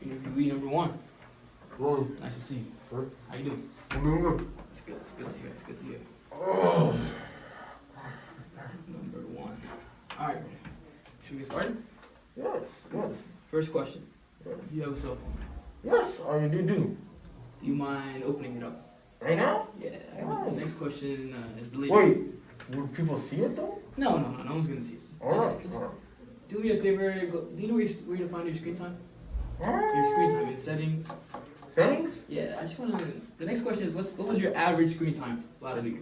Interviewee number one. Whoa. Nice to see you. Sir? How you doing? I'm doing good. It's good. It's good to hear. It's good to hear. Oh. Number one. All right. Should we get started? Yes, yes. First question. Yes. Do you have a cell phone? Yes, I do. Do you mind opening it up? Right now? Yeah. Oh. The next question is related. Wait, will people see it though? No. No one's gonna see it. Alright. Just do me a favor. Do you know where to find your screen time? Your screen time in settings. Settings? Yeah. I just want to. The next question is what was your average screen time last week?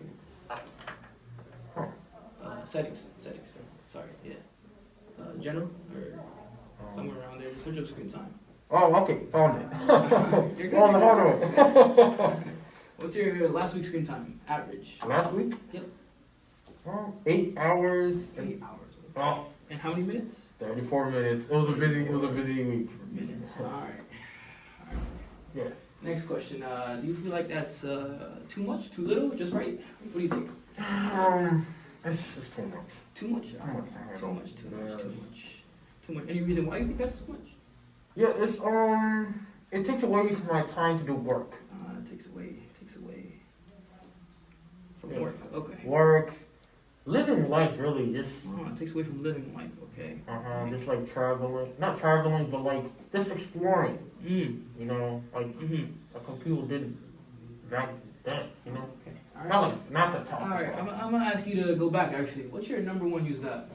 Huh. Settings. Sorry. Yeah. General or somewhere around there. Just search up screen time. Oh, okay, found it. You're good. On the hard way. What's your last week's screen time average? Last week? Yep. 8 hours. 8 hours. Oh, And how many minutes? 34 minutes. It was a busy week. Minutes. All right. Yeah. Next question. Do you feel like that's too much, too little, just right? What do you think? It's too much. Too much. Too much. Any reason why you think that's too much? Yeah, it takes away from my time to do work. It takes away from Yeah. work. Okay. Work, living life really, just It takes away from living life. Okay. just like traveling, not traveling, but like just exploring. Mm. You know, like Mhm. people did that. You know, Okay. All right. not the top. All right. I'm gonna ask you to go back. Actually, what's your number one used app?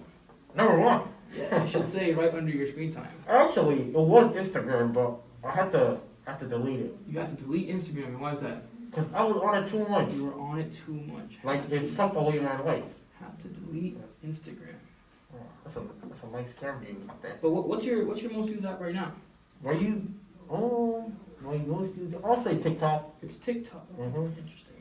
Number one. Yeah, it should say right under your screen time. Actually, it was Instagram, but I had to delete it You have to delete Instagram, and why is that? because I was on it too much. You were on it too much. Like it sucked away my life. Have to delete Instagram. Oh, that's a nice term you use there. But what's your most used app right now? Were you? Oh, my most used. I'll say TikTok. It's TikTok. Mhm. Interesting.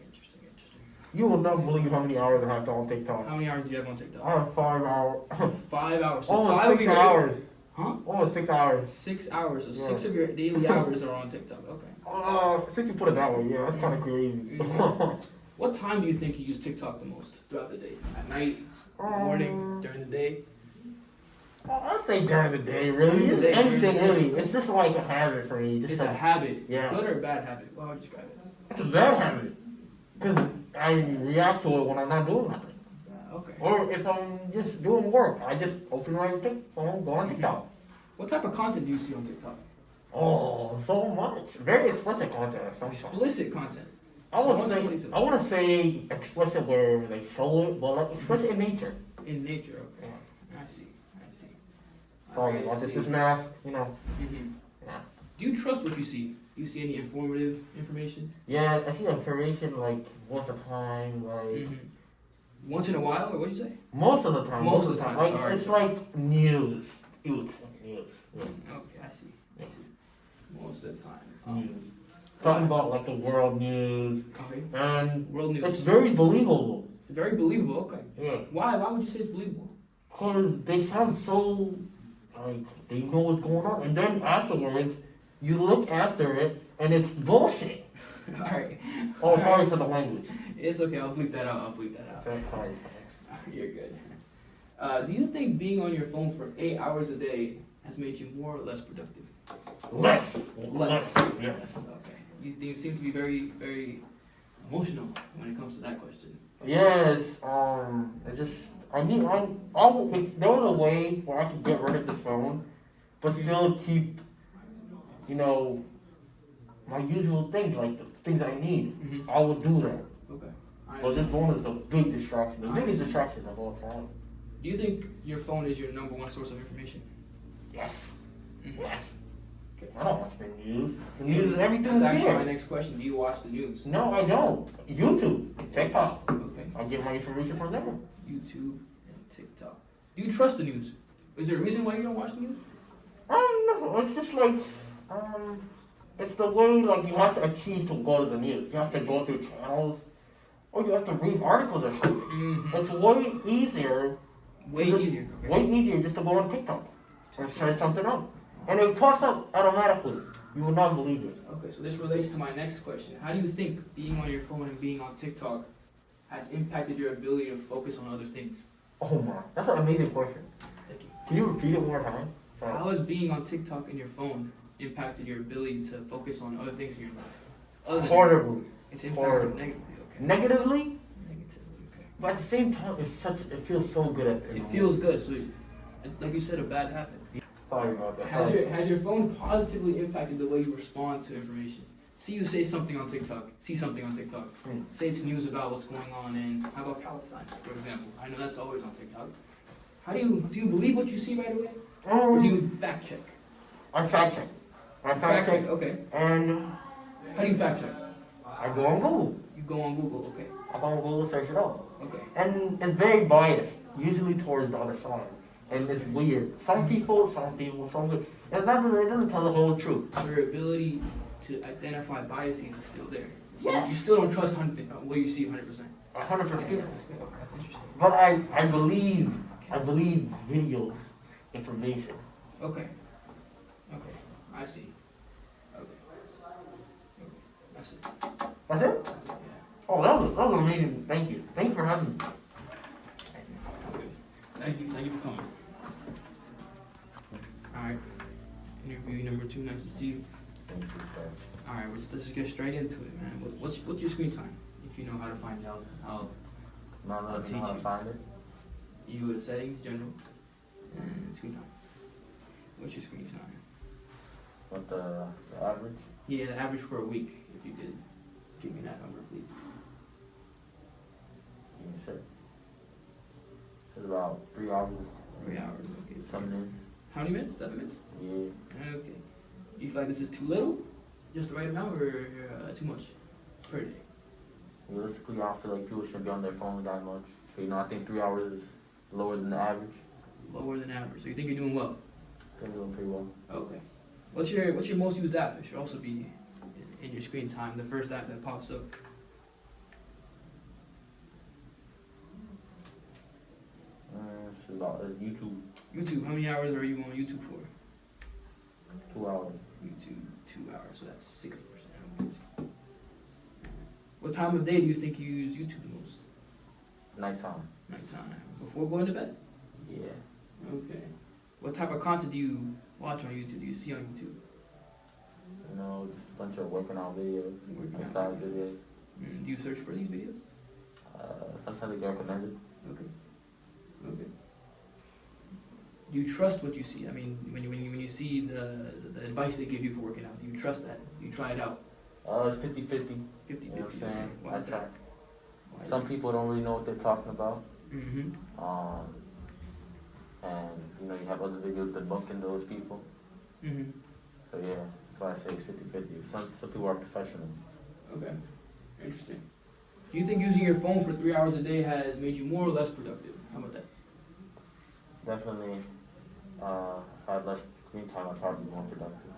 You will not believe how many hours I have on TikTok. How many hours do you have on TikTok? I have 5 hours. 5 hours. So Almost 5 of 6 your hours. Huh? Almost 6 hours. 6 hours. So Yeah. 6 of your daily hours are on TikTok. Okay. Since you put it that way, yeah, that's kind of crazy. What time do you think you use TikTok the most throughout the day? At night, morning, during the day? I'll say during the day, really. During the It's day, anything, during the day. really. It's just like a habit for me. Just It's like, a habit. Yeah. Good or bad habit? How would you describe it? It's a bad habit. Because I react to it when I'm not doing nothing. Okay. Or if I'm just doing work, I just open my phone, go on TikTok. What type of content do you see on TikTok? Oh, so much. Very explicit content sometimes. Explicit content. I wouldn't say explicit where they show it, but like explicit in nature. In nature, okay. Yeah. I see. Sorry, like this mask, you know. Mm-hmm. Yeah. Do you trust what you see? Do you see any informative information? Yeah, I see information like most of the time, like Once in a while, or what do you say? most of the time. Most of the time, Like sorry. it's like news. News. Yeah. Okay, I see. Most of the time. News. Talking about like the world news, Okay. and World news. it's very believable. It's very believable. Okay. Yeah. Why? Why would you say it's believable? Cause they sound so like they know what's going on, and then afterwards you look after it and it's bullshit. All right. Oh, sorry for the language. It's okay. I'll bleep that out. Sorry. You're good. Do you think being on your phone for 8 hours a day has made you more or less productive? Less. Yeah. Okay. You seem to be very, very emotional when it comes to that question. Yes. If there was a way where I could get rid of this phone, but still keep, my usual things, like the things I need, I would do that. Okay. But this phone is a big distraction. The biggest distraction of all time. Do you think your phone is your number one source of information? Yes. Mhm. Yes. I don't watch the news. The news is everything That's actually here. my next question. Do you watch the news? No, I don't. YouTube, TikTok. Okay. I get my information from there. YouTube and TikTok. Do you trust the news? Is there a reason why you don't watch the news? No, it's just like, it's the way like you have to achieve to go to the news. You have to go through channels, or you have to read articles or something. Mm-hmm. It's way easier. Way easier. Okay. Way easier just to go on TikTok or search something up, and it pops up automatically. You will not believe it. Okay, so this relates to my next question. How do you think being on your phone and being on TikTok has impacted your ability to focus on other things? Oh my, that's an amazing question. Thank you. Can you repeat it one more time? Sorry. How has being on TikTok and your phone impacted your ability to focus on other things in your life? Other than Horribly. it's impacted Horribly. negatively. Okay. Negatively, Negatively. Okay. but at the same time, it feels so good at the end. It feels good. So, like you said, a bad habit. Sorry about that. Has your phone positively impacted the way you respond to information? See you say something on TikTok. See something on TikTok. Say it's news about what's going on in, how about Palestine, for example? I know that's always on TikTok. How do you believe what you see right away, or do you fact check? I fact check. Fact check. Okay. And How do you fact check? I go on Google. You go on Google. Okay. I go on Google, search it out. Okay. And it's very biased, usually towards the other side. And it's weird. Some people. It's not, it doesn't tell the whole truth. So your ability to identify biases is still there. Yes. You still don't trust what you see 100%. 100%. That's interesting. But I believe videos, information. Okay. I see. Okay. That's it. That's it? That's it, yeah. Oh, that was amazing. Thank you. Thank you for having me. Thank you for coming. Alright. Interview number 2, nice to see you. Thank you, sir. Alright, let's just get straight into it, man. What's your screen time? If you know how to find out, I'll teach Know how to you. find it. You go to settings, general, and screen time. What's your screen time? What the average? Yeah, the average for a week, if you could give me that number, please. Give me a sec. It's about 3 hours. 3 hours, okay. 7 minutes. How many minutes? 7 minutes? Yeah. Okay. Do you feel like this is too little? Just the right amount, or too much per day? Realistically, I don't feel like people should be on their phone that much. So, I think 3 hours is lower than the average. Lower than average. So you think you're doing well? They're doing pretty well. Okay. What's your most used app? It should also be in your screen time. The first app that pops up. It's YouTube. YouTube. How many hours are you on YouTube for? 2 hours. YouTube 2 hours. So that's 60%. What time of day do you think you use YouTube the most? Nighttime. Nighttime. Before going to bed? Yeah. Okay. What type of content do you watch on YouTube? Do you see on YouTube? Just a bunch of working out videos, Working out style videos. Do you search for these videos? Sometimes they get recommended. Okay. Do you trust what you see? I mean, when you see the advice they give you for working out, do you trust that? Do you try it out? It's 50-50. 50-50. You know what I'm saying? Why is I try. that? Why is Some that? people don't really know what they're talking about. Mm-hmm. And you have other videos debunking those people. Mm-hmm. So yeah, that's why I say it's 50-50. Some people are professional. Okay. Interesting. Do you think using your phone for 3 hours a day has made you more or less productive? How about that? Definitely, if I had less screen time, I'd probably be more productive.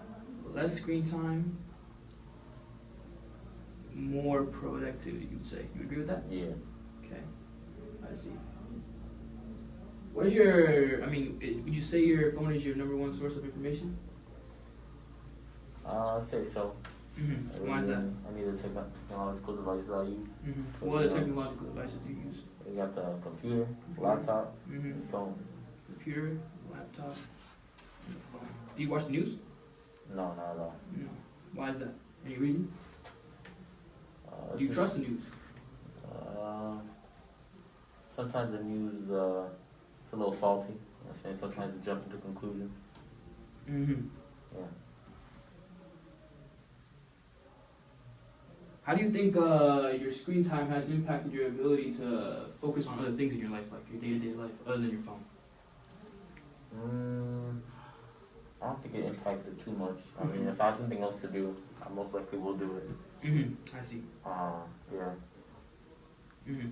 Less screen time, more productivity, you'd say. You agree with that? Yeah. Okay. I see. Would you say your phone is your number one source of information? I'd say so. Mm-hmm. Why is that? Any of the technological devices I use. Mm-hmm. What other technological devices do you use? You got the computer, laptop, Mm-hmm. and phone. Computer, laptop, and the phone. Do you watch the news? No, not at all. No. Why is that? Any reason? It's Do you just- trust the news? Sometimes the news it's a little faulty. You know what I'm saying? Sometimes they jump into conclusions. Mm-hmm. Yeah. How do you think your screen time has impacted your ability to focus on other things in your life, like your day-to-day life, other than your phone? I don't think it impacted too much. I mean, if I have something else to do, I most likely will do it. Mm-hmm. I see. Yeah. Mm-hmm.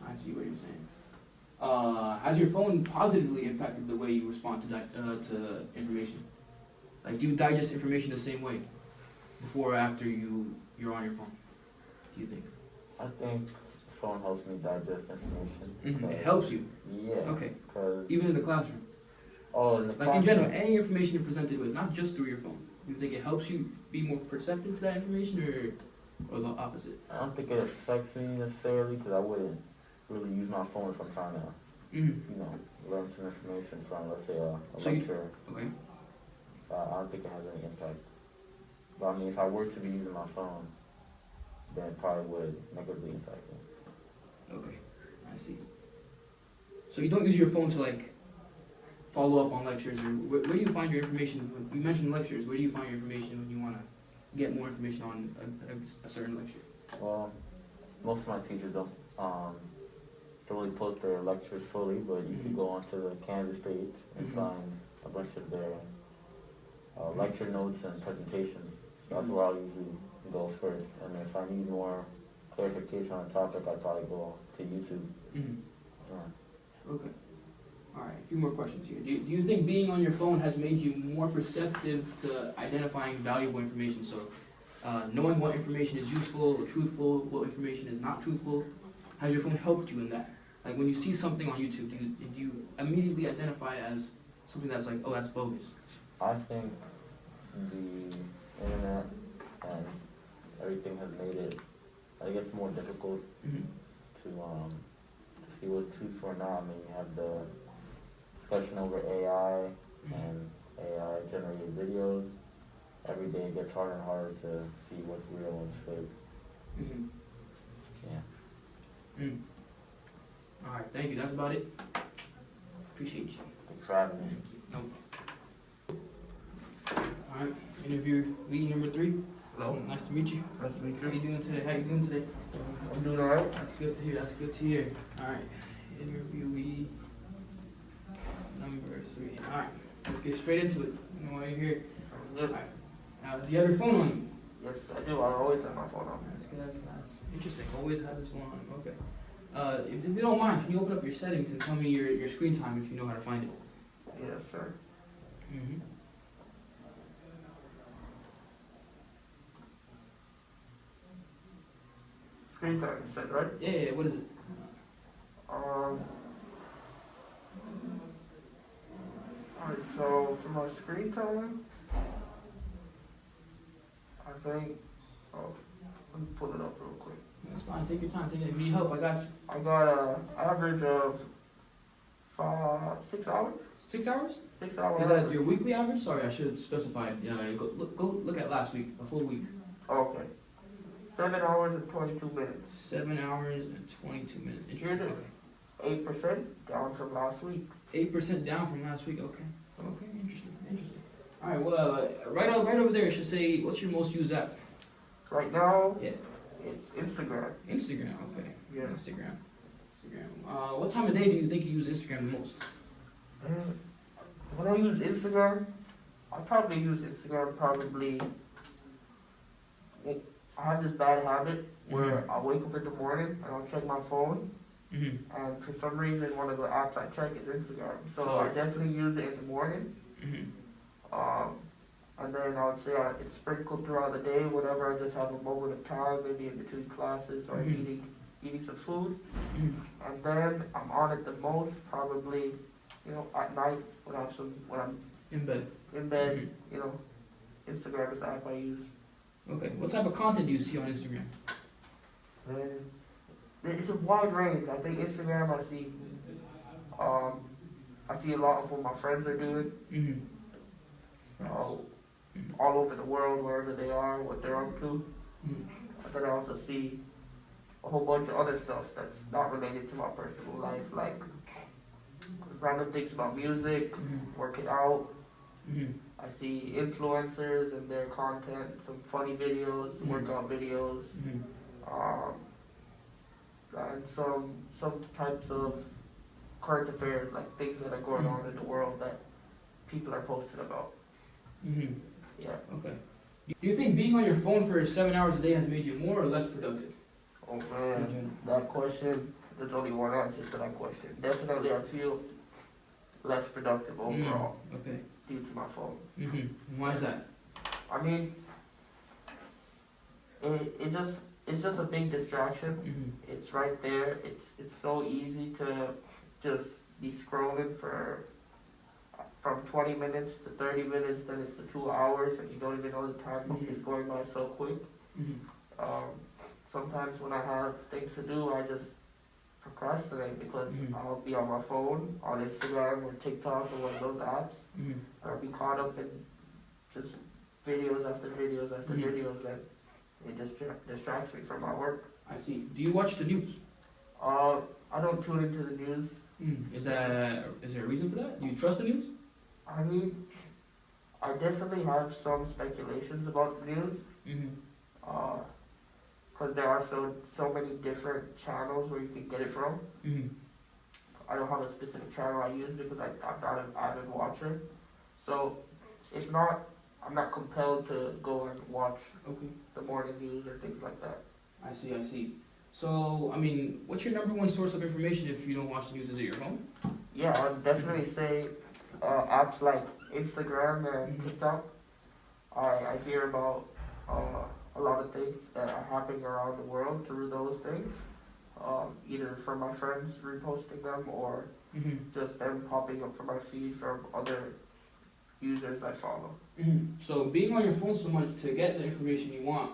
I see what you're saying. Has your phone positively impacted the way you respond to information? Like, do you digest information the same way before or after you're on your phone? Do you think? I think the phone helps me digest information. Mm-hmm. It helps you. Yeah. Okay. Cause Even in the classroom. in the Like in general, any information you're presented with, not just through your phone. Do you think it helps you be more perceptive to that information, or the opposite? I don't think it affects me necessarily because I wouldn't really use my phone if I'm trying to, Mm-hmm. learn some information from, let's say, a So you- lecture. Okay. So I don't think it has any impact. But I mean, if I were to be using my phone, then it probably would negatively impact me. Okay, I see. So you don't use your phone to like follow up on lectures, or where do you find your information? You mentioned lectures. Where do you find your information when you want to get more information on a certain lecture? Well, most of my teachers don't really post their lectures fully, but you can go onto the Canvas page and find a bunch of their lecture notes and presentations. So that's where I'll usually go first. And if I need more clarification on a topic, I'd probably go to YouTube. Okay. All right, a few more questions here. Do you think being on your phone has made you more perceptive to identifying valuable information? So, knowing what information is useful or truthful, what information is not truthful, has your phone helped you in that? Like when you see something on YouTube, do you immediately identify it as something that's like, oh, that's bogus? I think the internet and everything has made it, I guess, more difficult to see what's truthful or not. I mean, you have the discussion over AI and AI generated videos. Every day it gets harder and harder to see what's real and fake. Yeah. All right, thank you. That's about it. Appreciate you. Thanks for having me. Thank you. No. All right, interviewee number 3. Hello. Nice to meet you. Nice to meet How you doing today? How you doing today? I'm doing alright. That's good to hear. That's good to hear. All right, interviewee number 3. All right, let's get straight into it. You know why you're here. Sounds good. All right. Now, do you have your phone on you? Yes, I do. I always have my phone on. That's good. That's interesting. Always have this phone on. Okay. If you don't mind, can you open up your settings and tell me your screen time if you know how to find it? Yeah, sure. Screen time, you said, right? Yeah. What is it? Alright, so for my screen time, I think, let me pull it up real quick. That's fine. Take your time. Take it. If you need help, I got you. I got an average of 6 hours. 6 hours? 6 hours. Is that your weekly average? Sorry, I should have specified. Go look at last week, a full week. Okay. 7 hours and 22 minutes. 7 hours and 22 minutes. Interesting. Okay. 8% down from last week. 8% down from last week. Okay. Interesting. All right. Well, right over there, it should say, what's your most used app? Right now, Yeah. it's Instagram. Instagram. Okay. Yeah. Instagram. What time of day do you think you use Instagram the most? When I use Instagram, I probably use Instagram I have this bad habit where I wake up in the morning and I'll check my phone, and for some reason one of the apps I check is Instagram. So I definitely use it in the morning. And then I would say it's sprinkled throughout the day whenever I just have a moment of time, maybe in between classes or eating some food. And then I'm on it the most probably, at night when I'm In bed. Instagram is the app I use. Okay. What type of content do you see on Instagram? It's a wide range. I think Instagram I see a lot of what my friends are doing. All over the world, wherever they are, what they're up to. And then I also see a whole bunch of other stuff that's not related to my personal life, like random things about music, working out. I see influencers and their content, some funny videos, workout videos, and some types of current affairs, like things that are going on in the world that people are posting about. Yeah. Okay. Do you think being on your phone for 7 hours a day has made you more or less productive? Oh man, that question, there's only one answer to that question. Definitely I feel less productive overall due to my phone. Why is that? I mean, it's just a big distraction. It's right there. It's so easy to just be scrolling from 20 minutes to 30 minutes, then it's to 2 hours, and you don't even know the time is going by so quick. Sometimes when I have things to do, I just procrastinate because I'll be on my phone, on Instagram or TikTok or one of those apps, and I'll be caught up in just videos after videos after Mhm. videos, and it just distracts me from my work. I see. Do you watch the news? I don't tune into the news. Is there a reason for that? Do you trust the news? I mean, I definitely have some speculations about the news, because there are so many different channels where you can get it from. I don't have a specific channel I use because I'm not an avid watcher, so I'm not compelled to go and watch Okay. the morning news or things like that. I see, I see. So, I mean, what's your number one source of information if you don't watch the news? Is it your phone? Yeah, I'd definitely say apps like Instagram and Mhm. TikTok. I hear about a lot of things that are happening around the world through those things, either from my friends reposting them or just them popping up for my feed from other users I follow. So, being on your phone so much to get the information you want,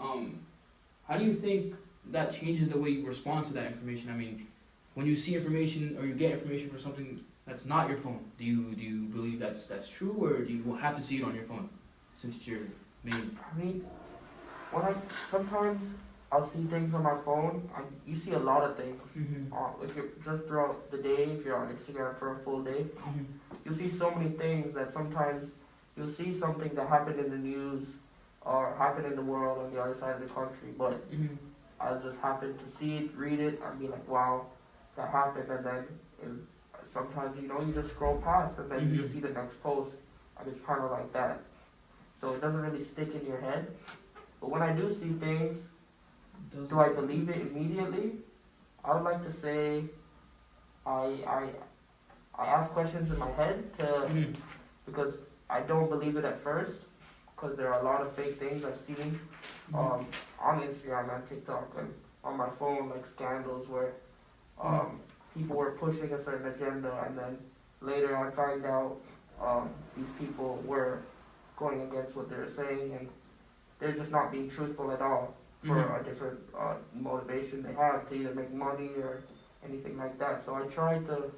how do you think that changes the way you respond to that information? I mean, when you see information or you get information for something that's not your phone, do you believe that's true, or do you have to see it on your phone since it's your main? I mean, sometimes I'll see things on my phone. You see a lot of things. If you're just throughout the day, if you're on Instagram for a full day, you'll see so many things that sometimes you'll see something that happened in the news or happened in the world on the other side of the country, but I'll just happen to see it, read it, and be like, wow, that happened, and then sometimes, you just scroll past, and then you see the next post, and it's kind of like that. So it doesn't really stick in your head. But when I do see things, do I believe it immediately? I would like to say I ask questions in my head because I don't believe it at first, because there are a lot of fake things I've seen on Instagram and TikTok and on my phone, like scandals where people were pushing a certain agenda, and then later I find out these people were going against what they were saying, and they're just not being truthful at all for a different motivation they have to either make money or anything like that. So I try to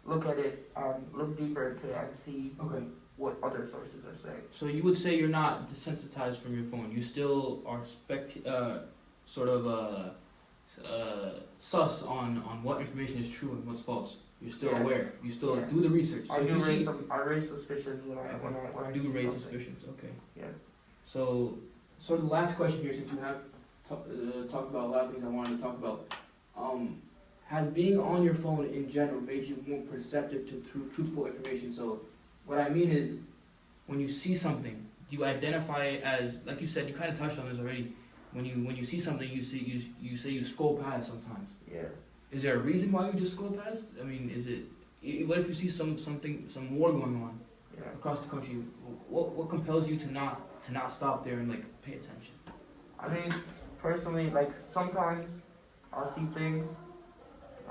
look at it, look deeper into it, and see Okay. what other sources are saying. So you would say you're not desensitized from your phone. You still are sus on what information is true and what's false. You're still aware. You still do the research. So I raise suspicions when I do see raise something. suspicions. Okay. Yeah. So, the last question here, since you have talked about a lot of things I wanted to talk about, has being on your phone in general made you more perceptive to truthful information? So, what I mean is, when you see something, do you identify it as, like you said, you kind of touched on this already. When you see something, you say you scroll past sometimes. Yeah. Is there a reason why you just scroll past? I mean, what if you see some war going on across the country? What compels you to not stop there and pay attention? I mean, personally, sometimes I'll see things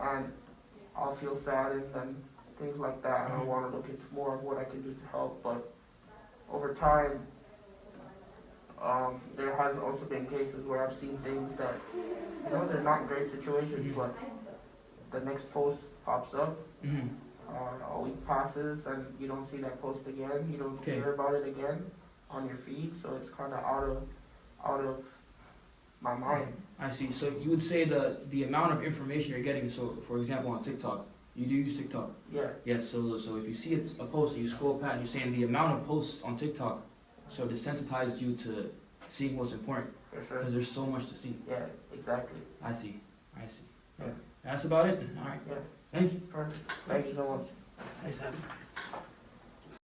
and I'll feel saddened and things like that, and I want to look into more of what I can do to help. But over time, there has also been cases where I've seen things that, they're not great situations, but the next post pops up, a week passes, and you don't see that post again. You don't hear about it again on your feed, so it's kind of out of my mind. I see. So you would say the amount of information you're getting. So, for example, on TikTok, you do use TikTok. Yeah. Yes. So if you see a post and you scroll past, you're saying the amount of posts on TikTok sort of desensitized you to seeing what's important. For sure. Because there's so much to see. Yeah. Exactly. I see. Yeah. That's about it. All right. Yeah. Thank you. Perfect. Thank you so much. Nice having you.